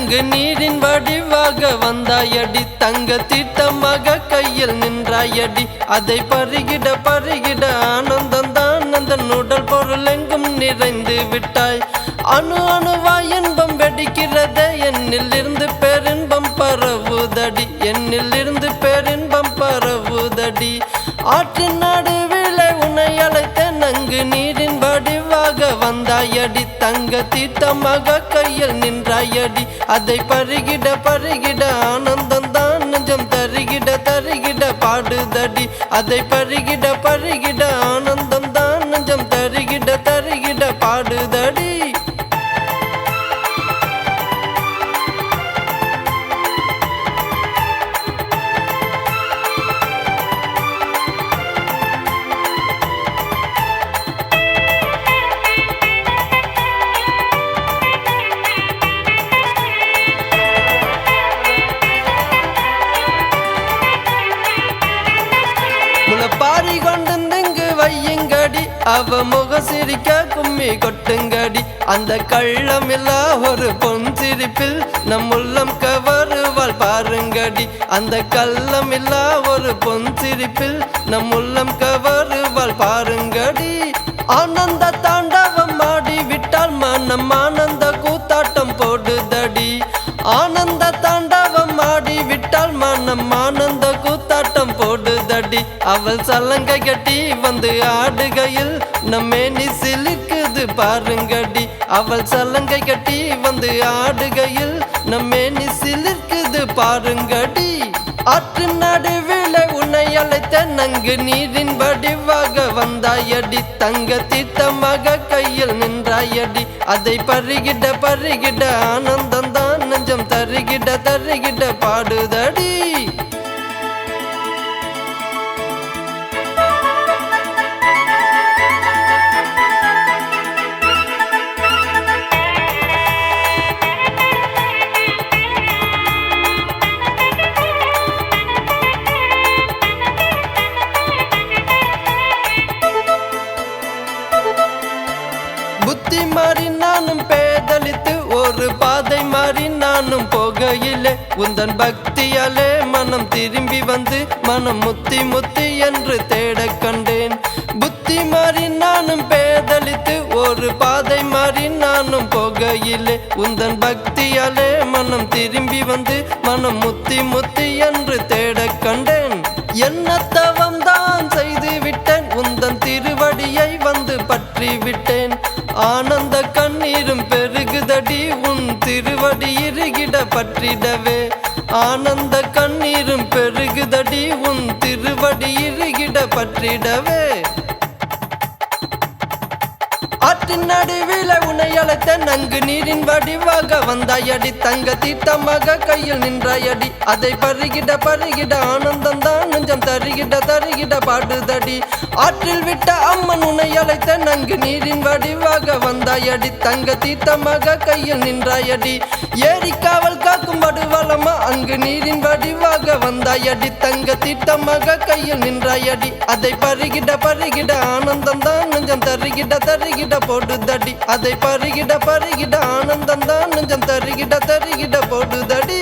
நங்கு நீரின் வடிவாக வந்தாயடி தங்க தீர்த்தமாக கையில் நின்றாயடி அதை பருகிட பருகிட ஆனந்தந்தான் அந்த உடல் பொருள் எங்கும் நிறைந்து விட்டாய் அணு அணுவாய் இன்பம் வெடிக்கிறதே என்னில் இருந்து பேரின்பம் பரவுதடி என்னில் இருந்து பேரின்பம் பரவுதடி ஆற்றின் நடுவிலே உன்னை அழைத்த நங்கு நீரின் வடிவாக வந்தாயடி தங்க தீர்த்தமாக கையில் நின்றாயடி அதை பருகிட பருகிட ஆனந்தந்தான் நெஞ்சம் தருகிட தருகிட பாடுதடி அதை பருகிட பருகிட ஆனந்தந்தான் நெஞ்சம் தருகிட தருகிட பாடுதடி முளப்பாரி கொண்டு நெங்கு வையுங்கடி அவ முக சிரிக்க கும்மி கொட்டுங்கடி அந்த கள்ளமில்லா ஒரு பொன் சிரிப்பில் நம் உள்ளம் கவருவாள் பாருங்கடி அந்த கள்ளமில்லா ஒரு பொன் சிரிப்பில் நம் உள்ளம் கவருவாள் பாருங்கடி ஆனந்த தாண்டவம் ஆடி விட்டால் மனம் ஆனந்த கூத்தாட்டம் போடுதடி ஆனந்த தாண்டவம் ஆடி விட்டால் மனம் ஆனந்த கூத்தாட்டம் போடுதடி அவள் சலங்கை கட்டி வந்து ஆடுகையில் நம்மேனி சிலிர்க்குது பாருங்கடி அவள் சலங்கை கட்டி வந்து ஆடுகையில் நம்மேனி சிலிர்க்குது பாருங்கடி ஆற்று நடுவிலே உன்னை அழைத்த நங்கு நீரின் வடிவாக வந்தாயடி தங்க தீர்த்தமாக கையில் நின்றாயடி அதை பருகிட பருகிட ஆனந்தந்தான் நெஞ்சம் தருகிட தருகிட பாடுதடி புத்தி மாறி நானும் பேதலித்து ஒரு பாதை மாறி நானும் போகையிலே உந்தன் பக்தியாலே மனம் திரும்பி வந்து மனம் முத்தி முத்தி என்று தேடக் கண்டேன் புத்தி மாறி நானும் பேதலித்து ஒரு பாதை மாறி நானும் போகையிலே உந்தன் பக்தியாலே மனம் திரும்பி வந்து மனம் முத்தி முத்தி என்று தேடக் கண்டேன் என்ன தவம் தான் செய்து விட்டேன் உந்தன் திருவடியை வந்து பற்றி விட்டேன் ஆனந்த கண்ணீரும் பெருகுதடி உன் திருவடி இறுகிட பற்றிடவே ஆனந்த கண்ணீரும் பெருகுதடி உன் திருவடி இறுகிட பற்றிடவே ஆற்றின் நடுவில உன்னை அழைத்த நங்கு நீரின் வடிவாக வந்தாயடி தங்க தீர்த்தமாக கையில் நின்றாயடி அதை பருகிட பருகிட ஆனந்தந்தான் நெஞ்சம் தருகிட தருகிட பாடுதடி ஆற்றில் விட்ட அம்மன் உன்னை அழைத்த நங்கு நீரின் வடிவாக வந்தாயடி தங்க தீர்த்தமாக கையில் நின்றாயடி ஏரி காவல் காக்கும் வடுவலமா அங்கு நீரின் வடிவாக வந்தாயடி தங்க தீர்த்தமாக கையில் நின்றாயடி அதை பருகிட பருகிட ஆனந்தந்தான் நெஞ்சம் தருகிட தருகிட போடுதடி அதை பருகிட பருகிட ஆனந்தந்தான் நெஞ்சம் தருகிட தருகிட போடுதடி